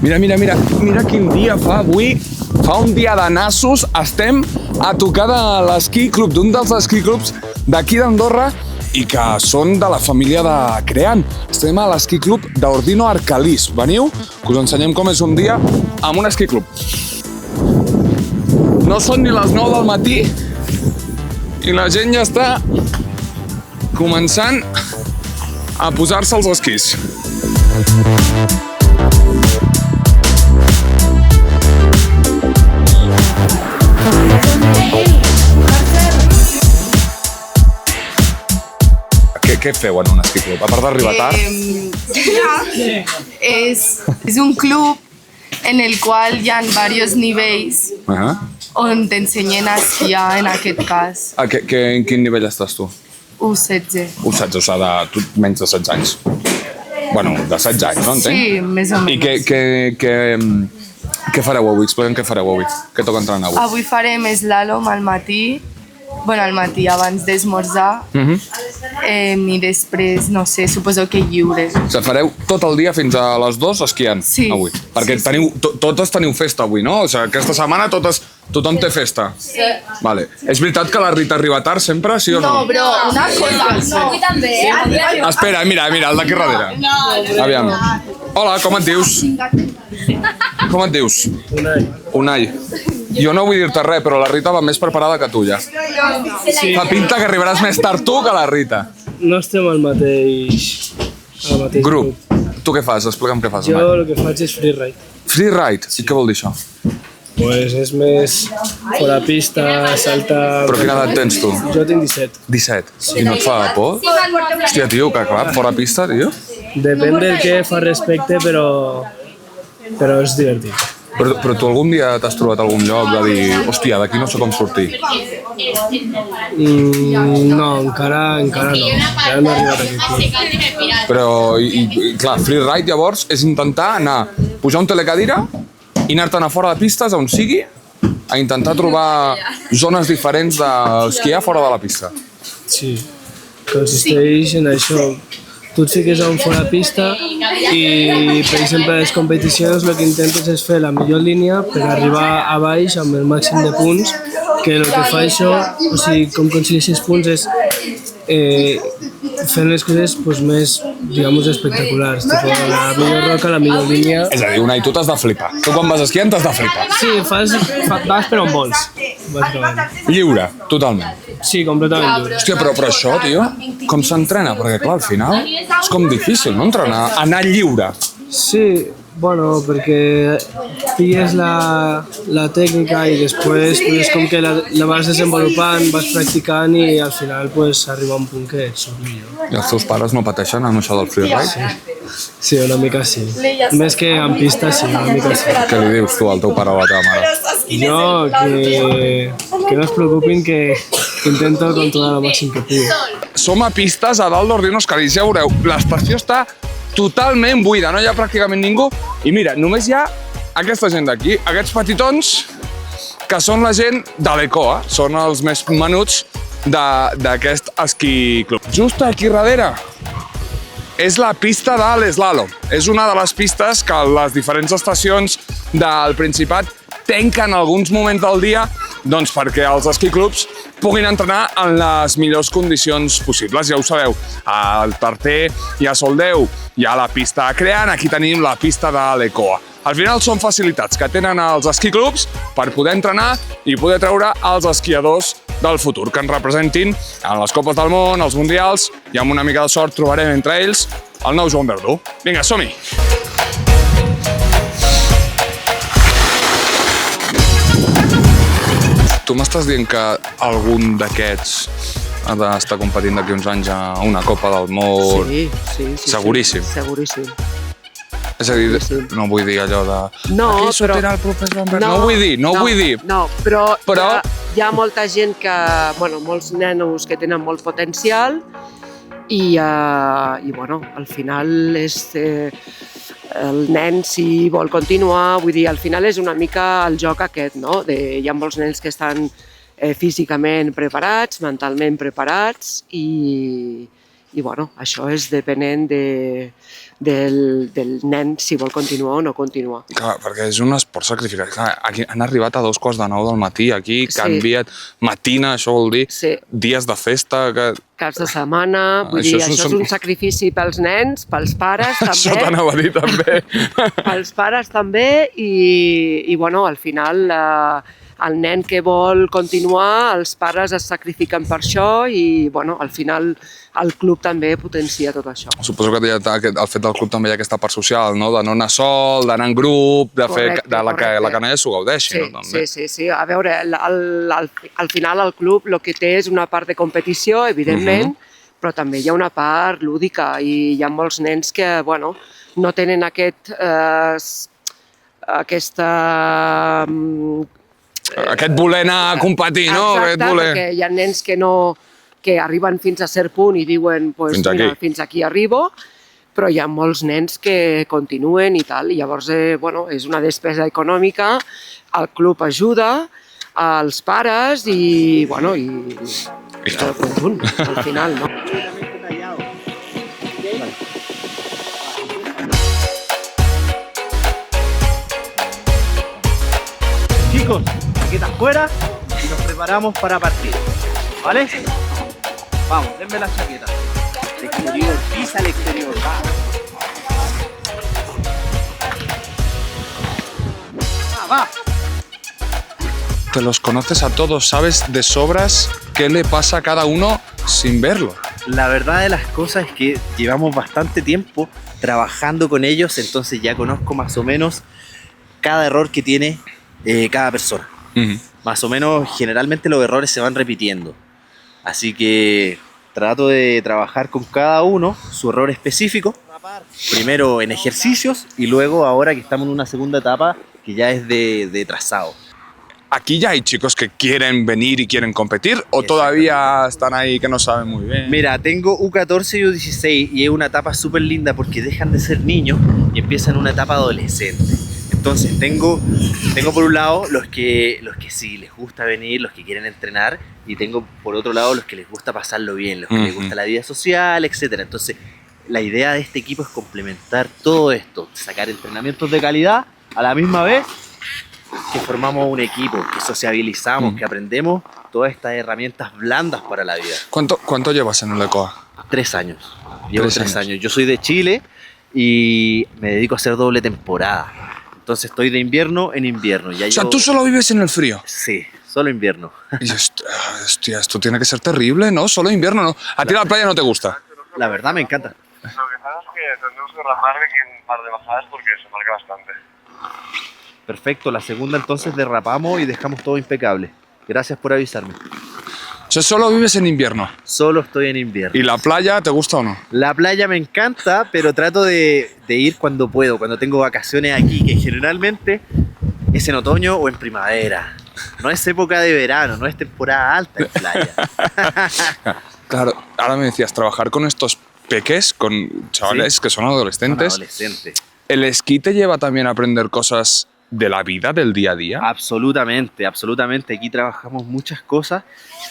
Mira quin dia fa avui. Fa un dia de nassos. Estem a tocar de l'esquí club, d'un dels esquí clubs d'aquí d'Andorra i que són de la família de Crean. Estem a l'esquí club d'Ordino Arcalís. Veniu, que us ensenyem com és un dia amb un esquí club. No són ni les 9 del matí i la gent ja està començant a posar-se els esquís. Què feu en un esquí club? A part d'arribar tard? Es un club en el qual hi ha diversos nivells on t'ensenyen a esquiar, en aquest cas. En quin nivell estàs tu? U16. U16, o sigui, tu menys de 16 anys. Bueno, de 16 anys, no entenc? Sí, més o menys. I què fareu avui? Explica'm què fareu avui. Què toca entrenar avui? Avui farem slalom al matí. Bueno, al matí abans d'esmorzar i després, no sé, suposo que lliure. O sigui, fareu tot el dia fins a les 2 esquiant avui? Perquè totes teniu festa avui, no? O sigui, aquesta setmana tothom té festa. Sí. Vale. És veritat que la Rita arriba tard sempre, sí o no? No, però una cosa... Avui també, Espera, mira, el d'aquí darrere. Aviam. Hola, com et dius? Com et dius? Unai. Jo no vull dir-te res, però la Rita va més preparada que tu, ja. Fa pinta que arribaràs més tard tu que la Rita. No estem al mateix grup. Tu què fas? Explica'm què fas. Jo el que faig és freeride. Freeride? I què vol dir això? Pues és més fora pista, saltar... Però quina edat tens tu? Jo tinc 17. 17? I no et fa por? Hòstia, tio, que clar, fora pista, tio. Depèn del que fa respecte, però és divertit. Però tu algun dia t'has trobat algun lloc de dir hòstia, d'aquí no sé com sortir? No, encara no. Encara no he arribat aquí. Però, clar, freeride llavors és intentar pujar un telecadira i anar-te'n a fora de pistes, on sigui, a intentar trobar zones diferents d'esquiar fora de la pista. Sí, consisteix en això. Tu et fiques a un fora pista i, per exemple, a les competicions el que intentes és fer la millor línia per arribar a baix amb el màxim de punts, que el que fa això, o sigui, com aconsegueixes punts és fent les coses més, diguem-nos, espectaculars. Tipo, la millor roca, la millor línia... És a dir, Unai, tu t'has de flipar. Tu quan vas esquiant t'has de flipar. Sí, vas per on vols. Lliure, totalment. Sí, completament lliure. Hòstia, però això, tio, com s'entrena? Perquè, clar, al final és com difícil, no? Anar lliure. Sí, bueno, perquè pilles la tècnica i després com que la vas desenvolupant, vas practicant i al final arriba un punt que et surt millor. I els teus pares no pateixen amb això del freeride? Sí, una mica sí. Més que en pista, sí, una mica sí. Què li dius tu al teu pare o a la teva mare? Jo, que no es preocupin, que intento controlar el màxim que pugui. Som a pistes a dalt d'Ordino Arcalís, ja veureu, l'estació està totalment buida, no hi ha pràcticament ningú. I mira, només hi ha aquesta gent d'aquí, aquests petitons, que són la gent de l'ECOA, són els més menuts d'aquest esquí club. Just aquí darrere és la pista de l'eslàlom. És una de les pistes que les diferents estacions del Principat tanquen alguns moments del dia perquè els esquí clubs puguin entrenar en les millors condicions possibles. Ja ho sabeu, al Tarter hi ha Soldeu, hi ha la pista de Crean, aquí tenim la pista de l'ECOA. Al final són facilitats que tenen els esquí clubs per poder entrenar i poder treure els esquiadors del futur, que ens representin en les Copes del Món, els Mundials, i amb una mica de sort trobarem entre ells el nou Joan Verdú. Vinga, som-hi! Tu m'estàs dient que algun d'aquests ha d'estar competint d'aquí uns anys a una Copa del Món? Sí. Seguríssim? Seguríssim. És a dir, no vull dir allò de... No, sortirà el proper Joan Verdú. No vull dir. No, però hi ha molta gent que... Bueno, molts nenos que tenen molt potencial i al final és... El nen, si vol continuar, vull dir, al final és una mica el joc aquest, no? Hi ha molts nens que estan físicament preparats, mentalment preparats i bueno, això és depenent del nen si vol continuar o no continuar. Clar, perquè és un esport sacrificat. Clar, aquí han arribat a 2:45 del matí, aquí canviat matina, això vol dir dies de festa... Caps de setmana, vull dir, això és un sacrifici pels nens, pels pares també. Això t'anava a dir també. Pels pares també i bueno, al final el nen que vol continuar, els pares es sacrifiquen per això i bueno, al final el club també potencia tot això. Suposo que el fet del club també hi ha aquesta part social, no? De no anar sol, d'anar en grup, de fer que la canalla s'ho gaudeixi. Sí. A veure, al final el club el que té és una part de competició, evidentment, però també hi ha una part lúdica i hi ha molts nens que bueno, no tenen aquest voler anar a competir, no? Exacte, perquè hi ha nens que arriben fins a cert punt i diuen fins aquí arribo, però hi ha molts nens que continuen i tal, i llavors bueno, és una despesa econòmica, el club ajuda, els pares i bueno, i el conjunt, al final, no? Chicos, chaquetas fuera y nos preparamos para partir, ¿vale? Vamos, denme la chaqueta. Al exterior, pisa al exterior, va. Va. Te los conoces a todos, sabes de sobras qué le pasa a cada uno sin verlo. La verdad de las cosas es que llevamos bastante tiempo trabajando con ellos, entonces ya conozco más o menos cada error que tiene cada persona. Más o menos, generalmente los errores se van repitiendo. Así que trato de trabajar con cada uno su error específico. Primero en ejercicios y luego ahora que estamos en una segunda etapa que ya es de trazado. ¿Aquí ya hay chicos que quieren venir y quieren competir o todavía están ahí que no saben muy bien? Mira, tengo U14 y U16 y es una etapa súper linda porque dejan de ser niños y empiezan una etapa adolescente. Entonces tengo por un lado los que sí les gusta venir, los que quieren entrenar, y tengo por otro lado los que les gusta pasarlo bien, los que les gusta la vida social, etc. Entonces la idea de este equipo es complementar todo esto, sacar entrenamientos de calidad a la misma vez que formamos un equipo, que sociabilizamos, que aprendemos todas estas herramientas blandas para la vida. ¿Cuánto llevas en el ECOA? 3 años. Llevo 3 años. Yo soy de Chile y me dedico a hacer doble temporada. Entonces estoy de invierno en invierno. Ya ¿tú solo vives en el frío? Sí, solo invierno. Y hostia, esto tiene que ser terrible, ¿no? Solo invierno, ¿no? ¿A ti la playa no te gusta? La verdad me encanta. Lo que pasa es que tendremos que raparle aquí un par de bajadas porque se marca bastante. Perfecto, la segunda entonces derrapamos y dejamos todo impecable. Gracias por avisarme. O sea, ¿solo vives en invierno? Solo estoy en invierno. ¿Y la playa te gusta o no? La playa me encanta, pero trato de ir cuando puedo, cuando tengo vacaciones aquí, que generalmente es en otoño o en primavera. No es época de verano, no es temporada alta en playa. Claro, ahora me decías, trabajar con estos peques, con chavales que son adolescentes. Son adolescentes. ¿El esquí te lleva también a aprender cosas de la vida, del día a día? Absolutamente, absolutamente. Aquí trabajamos muchas cosas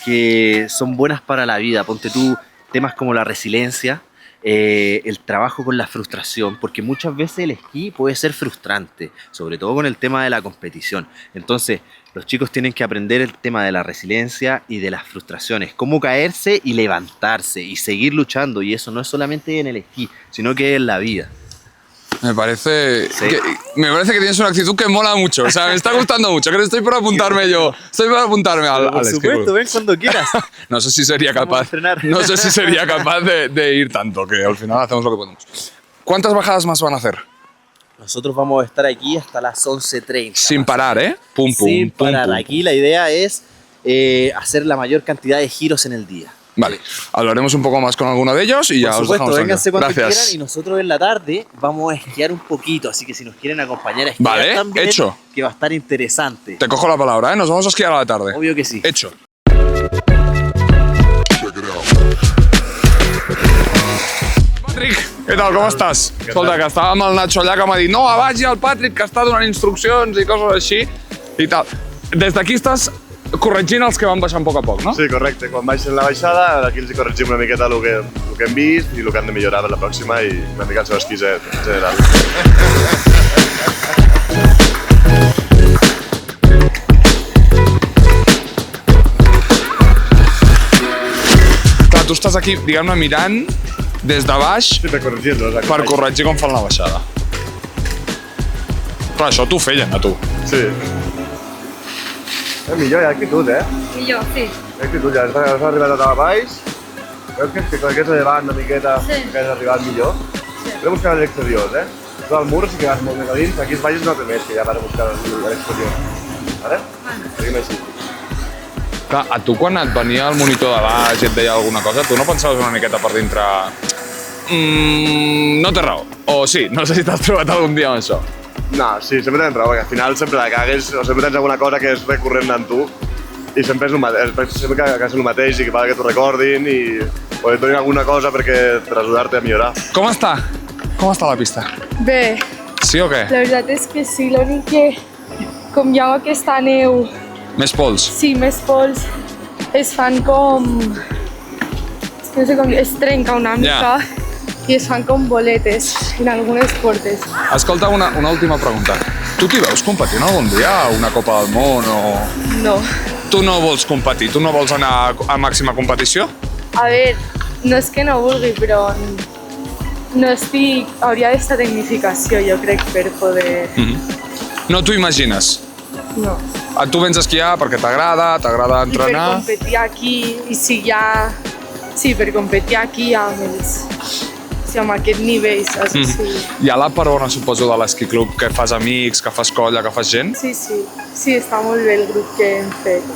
que son buenas para la vida. Ponte tú temas como la resiliencia, el trabajo con la frustración, porque muchas veces el esquí puede ser frustrante, sobre todo con el tema de la competición. Entonces, los chicos tienen que aprender el tema de la resiliencia y de las frustraciones, cómo caerse y levantarse y seguir luchando. Y eso no es solamente en el esquí, sino que en la vida. Me parece que tienes una actitud que mola mucho. O sea, me está gustando mucho. Que estoy por apuntarme yo. Estoy por apuntarme al Por supuesto, ven cuando quieras. No sé si sería capaz. No sé si sería capaz de ir tanto, que al final hacemos lo que podemos. ¿Cuántas bajadas más van a hacer? Nosotros vamos a estar aquí hasta las 11:30. Sin parar, ¿eh? Pum, pum, Sin pum, parar. pum. Aquí la idea es hacer la mayor cantidad de giros en el día. Vale, hablaremos un poco más con alguno de ellos y ya Por os supuesto, dejamos. vénganse cuando Gracias. quieran y nosotros en la tarde vamos a esquiar un poquito, así que si nos quieren acompañar a esquiar Vale, también, hecho. que va a estar interesante. Te cojo la palabra, ¿eh? Nos vamos a esquiar a la tarde. Obvio que sí. Hecho. Patrick, què tal, com estàs? Escolta, que estava amb el Nacho allà que m'ha dit no, vagi al Patrick, que està donant instruccions i coses així i tal. Des d'aquí estàs corregint els que van baixant a poc, no? Sí, correcte. Quan baixen la baixada, aquí els corregim una miqueta el que hem vist i el que han de millorar per la pròxima i una mica el seu esquiset en general. Tu estàs aquí, diguem-ne, mirant des de baix per corregir-los. Per corregir com fan la baixada. Clar, això t'ho feien, a tu. Sí. Millor, hi ha actitud, Millor, sí. Hi ha actitud, ja has arribat a baix. Veus que és llevant una miqueta, que has arribat millor. Hem de buscar a l'exterior, Tu al mur sí que vas molt més a dins, aquí es baixes no té més, que ja vas a buscar a l'exterior. Vale? Seguim així. Clar, a tu quan et venia el monitor de baix i et deia alguna cosa, tu no pensaves una miqueta per dintre... no té raó. O sí, no sé si t'has trobat algun dia amb això. No, sí, sempre tens raó, perquè al final sempre la cagues o sempre tens alguna cosa que és recurrent en tu i sempre és el mateix i que fa que t'ho recordin i o et donin alguna cosa per ajudar-te a millorar. Com està? Com està la pista? Bé, Sí o què? la veritat és que sí, l'únic que com hi ha aquesta neu, Més pols? sí, més pols, es fan com... És que no sé com dir, es trenca una mica i es fan com boletes en algunes portes. Escolta, una última pregunta. Tu t'hi veus competint algun dia a una Copa del Món o... No. Tu no vols competir? Tu no vols anar a màxima competició? A veure, no és que no vulgui, però no estic... Hauria d'estar tecnificació, jo crec, per poder... No t'ho imagines? No. Tu vens a esquiar perquè t'agrada entrenar... I per competir aquí, i si ja... Sí, per competir aquí amb els... Sí, amb aquest nivell, saps? Sí. Hi ha la part bona, suposo, de l'esquí club, que fas amics, que fas colla, que fas gent? Sí, sí. Sí, està molt bé el grup que hem fet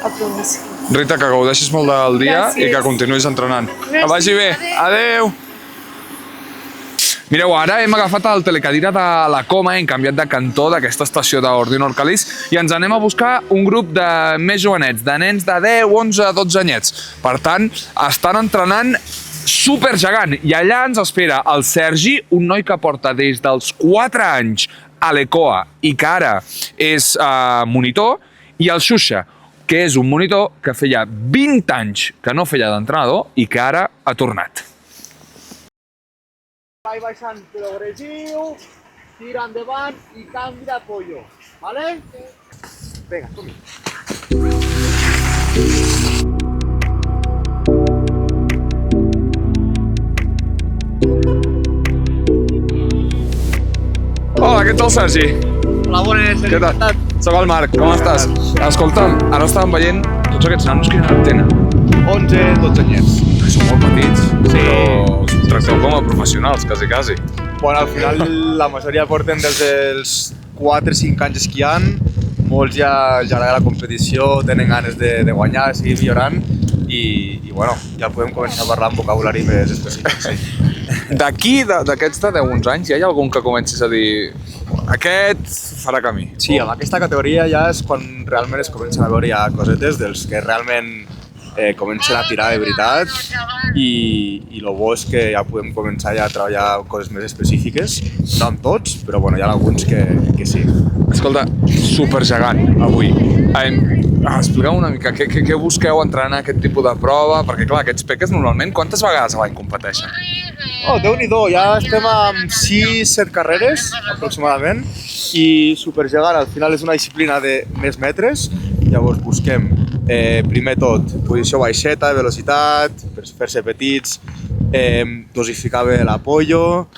a promoció. Rita, que gaudeixis molt del dia Gràcies. i que continuïs entrenant. Que Gràcies. vagi bé. Adeu! Mireu, ara hem agafat el telecadira de la Coma, hem canviat de cantó d'aquesta estació d'Ordino Orcalís i ens anem a buscar un grup de més jovenets, de nens de 10, 11, 12 anyets. Per tant, estan entrenant supergegant i allà ens espera el Sergi, un noi que porta des dels 4 anys a l'ECOA i que ara és monitor, i el Xuxa, que és un monitor que feia 20 anys que no feia d'entrenador i que ara ha tornat. Vai baixant progressiu, tira endavant i canvi d'apoyo, ¿vale? Vinga, som-hi. Hola, què tal, Sergi? Hola, bones, Què tal? Soc el Marc, com estàs? Escolta'm, ara estàvem veient tots aquests nanos que tenen. 11, 12 anyets. Són molt petits, però us tracteu com a professionals, quasi. Bueno, al final la majoria porten des dels 4-5 anys esquiant, molts ja els agrada la competició, tenen ganes de guanyar, de seguir millorant i bueno, ja podem començar a parlar amb vocabulari més específic. Sí. D'aquí, d'aquests de 10 anys, ja hi ha algun que comencis a dir aquest farà camí? Sí, amb aquesta categoria ja és quan realment es comencen a veure ja cosetes dels que realment comencen a tirar de veritat i el bo és que ja podem començar ja a treballar coses més específiques, no amb tots, però bueno, hi ha alguns que sí. Escolta, supergegant avui. Expliqueu una mica, què busqueu entrenant a aquest tipus de prova? Perquè clar, aquests peques normalment quantes vegades a l'any competeixen? Oh, Déu-n'hi-do, ja estem amb 6-7 carreres aproximadament i supergegant, al final és una disciplina de més metres, llavors busquem primer tot posició baixeta, velocitat, per fer-se petits, dosificar bé l'apollo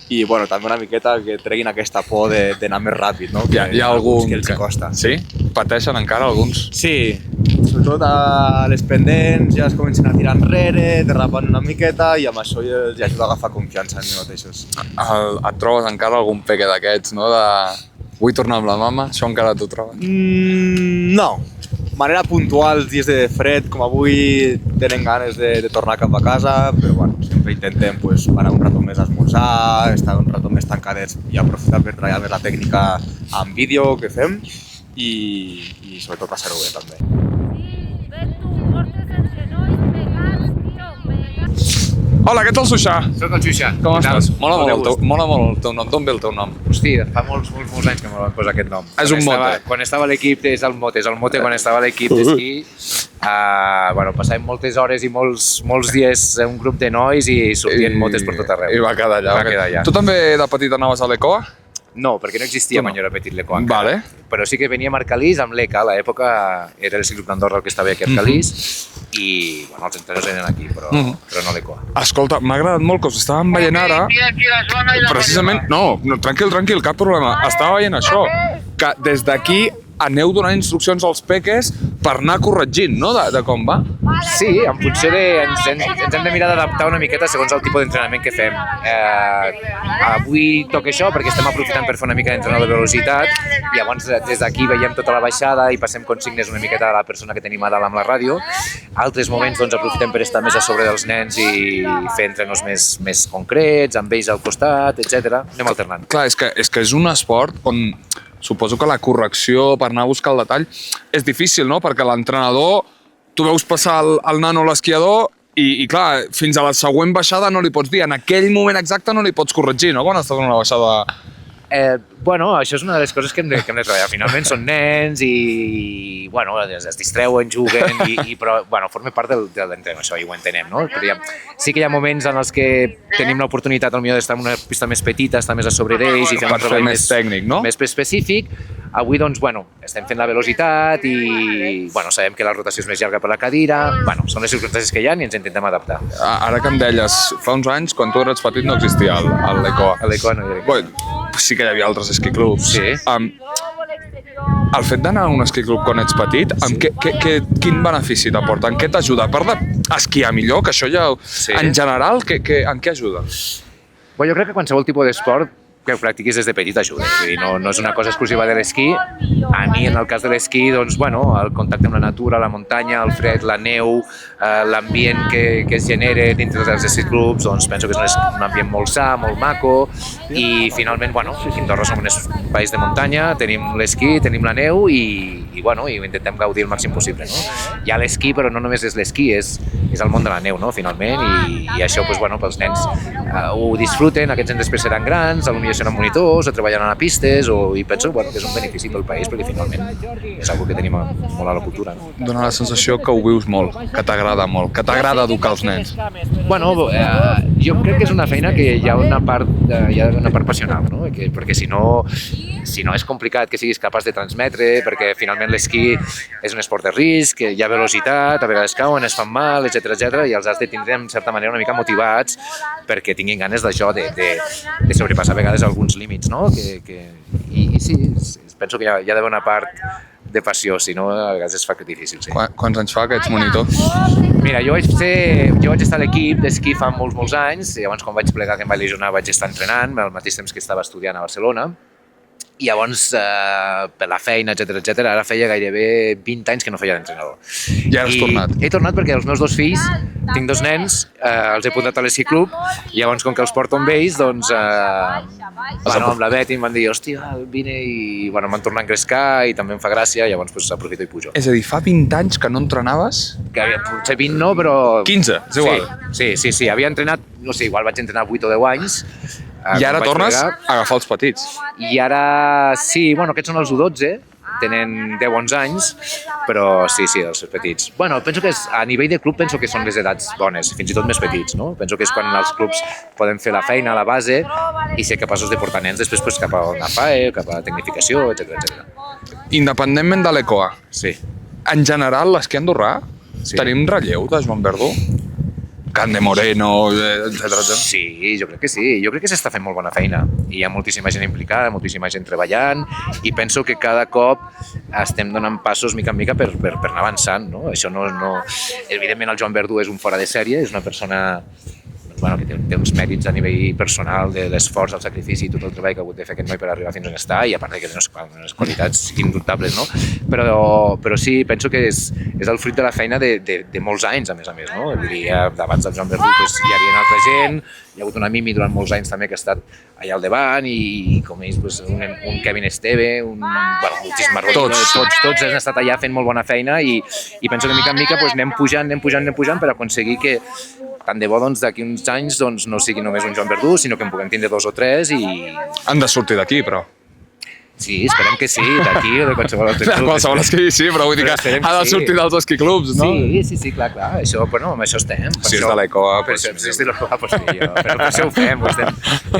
i bueno, també una miqueta que treguin aquesta por d'anar més ràpid, no? Hi ha algun que els costa. Sí? Pateixen encara alguns? Sí, sobretot a les pendents ja es comencen a tirar enrere, derrapant una miqueta i amb això els ajuda a agafar confiança en ells mateixos. Et trobes encara algun peque d'aquests, no? De vull tornar amb la mama, això encara t'ho trobes? No, manera puntual, dies de fred com avui tenen ganes de tornar cap a casa, però bueno, sempre intentem anar un rato més a esmorzar, estar un rato més tancadets i aprofitar per treballar més la tècnica en vídeo que fem i sobretot passar-ho bé també. Hola, què tal, Suixà? Soc el Xuxa. Com estàs? Mola Molt molt el teu nom. D'on ve el teu nom? Hosti, fa molts anys que me van posar aquest nom. És un mote. Quan estava a l'equip és el mote, quan estava a l'equip d'esquí. Passàvem moltes hores i molts dies un grup de nois i sortien motes per tot arreu. I va quedar allà. Tu també de petit anaves a l'Ecoa? No, perquè no existia quan jo era petit l'Eco encara. Vale. Però sí que venia a Arcalís amb l'ECA, a l'època era el Ciclub d'Andorra el que estava aquí a Arcalís i els entrenadors eren aquí, però no l'Ecoa. Escolta, m'ha agradat molt que us estàvem veient ara, precisament, tranquil, cap problema, estava veient això, que des d'aquí aneu donant instruccions als peques per anar corregint, no?, de com va. Sí, en funció de... Ens hem de mirar d'adaptar una miqueta segons el tipus d'entrenament que fem. Avui toca això perquè estem aprofitant per fer una mica d'entrenador de velocitat i llavors des d'aquí veiem tota la baixada i passem consignes una miqueta a la persona que tenim a dalt amb la ràdio. Altres moments doncs aprofitem per estar més a sobre dels nens i fer entrenos més concrets, amb ells al costat, etc. Anem alternant. Clar, és que és un esport on suposo que la correcció per anar a buscar el detall és difícil, no? Perquè l'entrenador, tu veus passar el nano a l'esquiador i clar, fins a la següent baixada no li pots dir, en aquell moment exacte no li pots corregir, no? Quan estàs en una baixada... Això és una de les coses que hem de treballar. Finalment són nens i es distreuen, juguen, però forma part de l'entrenament, això i ho entenem, no? Però sí que hi ha moments en els que tenim l'oportunitat d'estar en una pista més petita, estar més a sobre d'ells i fer un treball més tècnic, no? Més específic. Avui, estem fent la velocitat i sabem que la rotació és més llarga per la cadira. Són les circumstàncies que hi ha i ens intentem adaptar. Ara que em deies, fa uns anys, quan tu eres petit, no existia l'Ecoa. A l'Ecoa no hi havia. Sí que hi havia altres esquiclubs. Sí. El fet d'anar a un esquiclub quan ets petit, quin benefici t'aporta? En què t'ajuda? A part d'esquiar millor, que això ja... En general, en què ajuda? Jo crec que qualsevol tipus d'esport que practiquis des de petit ajuda. Vull dir, no és una cosa exclusiva de l'esquí. A mi, en el cas de l'esquí, el contacte amb la natura, la muntanya, el fred, la neu, l'ambient que es genera dintre dels esquiclubs, penso que és un ambient molt sa, molt maco, i finalment, aquí a Andorra som un país de muntanya, tenim l'esquí, tenim la neu i ho intentem gaudir el màxim possible. Hi ha l'esquí, però no només és l'esquí, és el món de la neu, finalment, i això, pels nens ho disfruten, aquests nens després seran grans, potser seran monitors, o treballant a pistes, i penso que és un benefici pel país, perquè finalment és una que tenim molt a la cultura. Dóna la sensació que ho vius molt, que t'agrada molt, que t'agrada educar els nens. Jo crec que és una feina que hi ha una part passional, no? Perquè si no és complicat que siguis capaç de transmetre, perquè finalment l'esquí és un esport de risc, hi ha velocitat, a vegades cauen, es fan mal, etc, i els has de tindre, en certa manera, una mica motivats perquè tinguin ganes d'això, de sobrepassar a vegades alguns límits, no? I sí, penso que hi ha d'haver una part de passió, si no, a vegades es fa difícil, sí. Quants anys fa que ets monitor? Mira, jo vaig estar a l'equip d'esquí fa molts anys, i llavors quan vaig plegar, que em vaig lesionar, vaig estar entrenant, al mateix temps que estava estudiant a Barcelona, i llavors, per la feina, etc, ara feia gairebé 20 anys que no feia d'entrenador. I ara has tornat? He tornat perquè els meus dos fills, tinc dos nens, els he apuntat a l'esquí club, i llavors, com que els porto amb ells, amb la Betty em van dir, hòstia, vine, i m'han tornat a engrescar, i també em fa gràcia, i llavors aprofito i pujo. És a dir, fa 20 anys que no entrenaves? Potser 20 no, però... 15, és igual. Sí, havia entrenat, no sé, igual vaig entrenar 8 o 10 anys, i ara tornes a agafar els petits. I ara sí, aquests són els U12, tenen 10-11 anys, però sí, els petits. Penso que a nivell de club penso que són les edats bones, fins i tot més petits, no? Penso que és quan els clubs poden fer la feina a la base i ser capaços de portar nens després cap a una FAE, cap a tecnificació, etc. Independentment de l'Ecoa, sí. En general, l'esquí andorrà, tenim relleu de Joan Verdú? Can de Moreno, etc. Sí, jo crec que sí. Jo crec que s'està fent molt bona feina. Hi ha moltíssima gent implicada, moltíssima gent treballant, i penso que cada cop estem donant passos mica en mica per anar avançant, no? Això no... Evidentment, el Joan Verdú és un fora de sèrie, és una persona que té uns mèrits a nivell personal de l'esforç, el sacrifici i tot el treball que ha hagut de fer aquest noi per arribar fins on està, i a part que té unes qualitats indubtables, no? Però sí, penso que és el fruit de la feina de molts anys, a més, no? Vull dir, abans del Joan Verdú hi havia altra gent, hi ha hagut una Mimi durant molts anys també que ha estat allà al davant, i com ells, un Kevin Esteve, moltíssim Margot, tots han estat allà fent molt bona feina, i penso que mica en mica anem pujant per aconseguir que tant de bo doncs, d'aquí uns anys doncs, no sigui només un Joan Verdú, sinó que en puguem tindre 2 o 3 i... Han de sortir d'aquí, però. Sí, esperem que sí, d'aquí o de qualsevol altre club. Qualsevol esquí, sí, però vull dir que ha de sortir dels esquiclubs, no? Sí, clar. Això, bueno, amb això estem. Si és de l'ECOA... Per això és de l'ECOA, pues sí, però per això ho fem.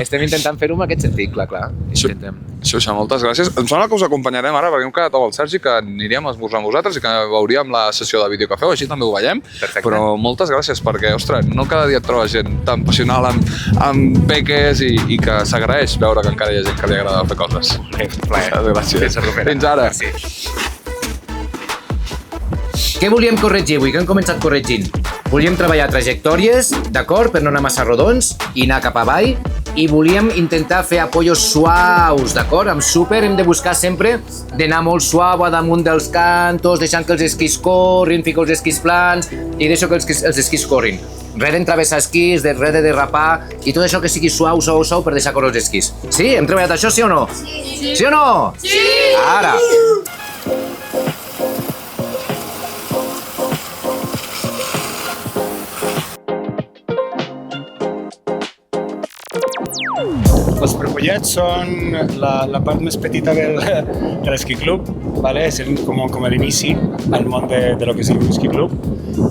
Estem intentant fer-ho en aquest sentit, clar. Això, moltes gràcies. Em sembla que us acompanyarem ara, perquè hem quedat amb el Sergi, que aniríem a esmorzar amb vosaltres i que veuríem la sessió de videocafè, així també ho veiem. Perfecte. Però moltes gràcies, perquè, ostres, no cada dia et trobes gent tan passional amb peques i que s'agraeix veure que encara hi ha gent que li agrada fer coses. Gràcies. Fins ara. Què volíem corregir avui? Què hem començat corregint? Volíem treballar trajectòries, d'acord, per no anar massa rodons i anar cap avall, i volíem intentar fer apoyos suaus, d'acord? Amb súper hem de buscar sempre d'anar molt suau a damunt dels cantos, deixant que els esquís corrin, fico els esquís plans i deixo que els esquís corrin. Res d'entravessar esquís, res de derrapar i tot això que sigui suau per deixar córrer els esquís. Sí? Hem treballat això, sí o no? Sí. Sí o no? Sí! Ara! Els prepollets són la part més petita de l'esquí club, ¿vale? És com l'inici al món de lo que és l'esquí club.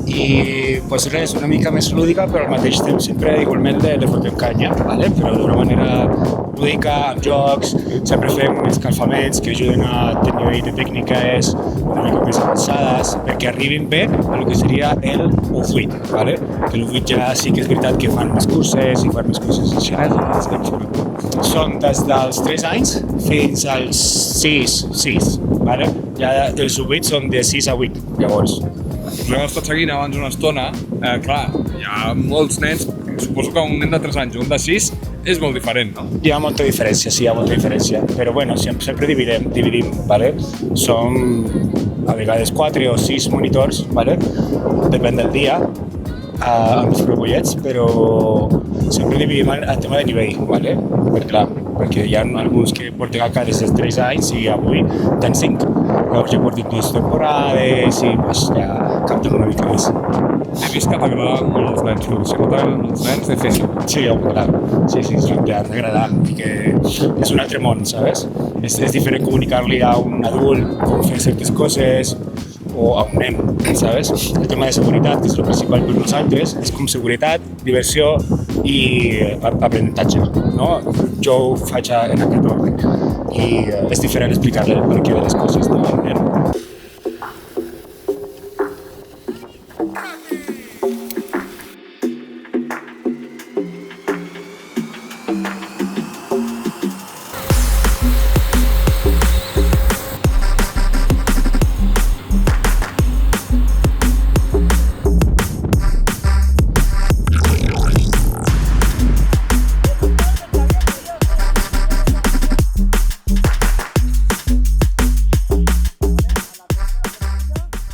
I pues res, una mica més lúdica, però al mateix temps sempre igualment le fotem canya, ¿vale? Però d'una manera lúdica, amb jocs, sempre fem escalfaments que ajuden a tenir nivell de tècniques una mica més avançades perquè arribin bé a lo que seria el U8, ¿vale? Que l'U8 ja sí que és veritat que fan més curses i fan més curses així. Són des dels 3 anys fins als 6, ¿vale? Ja els U8 són de 6 a 8, llavors. L'hem estat seguint abans una estona, clar, hi ha molts nens, suposo que un nen de 3 anys i un de 6 és molt diferent, no? Hi ha molta diferència, sí, hi ha molta diferència, però bueno, sempre dividim, ¿vale? Som a vegades 4 o 6 monitors, ¿vale? Depèn del dia, amb els prepollets, però sempre dividim el tema de nivell, ¿vale? Perquè hi ha alguns que porten acá des dels 3 anys i avui tenen 5. Llavors ja porten 2 temporades i pues, ja capten una mica més. He vist que t'agraden molt els nens, no? Si no t'agraden els nens, difícil. Sí, sí, t'agrada, que és un altre món, ¿sabes? És diferent comunicar-li a un adult com fer certes coses o a un nen, ¿sabes? El tema de seguretat, que és el principal per nosaltres, és com seguretat, diversió i aprenentatge, no? Jo ho faig en aquest ordre i és diferent explicar-li el perquè de les coses, no?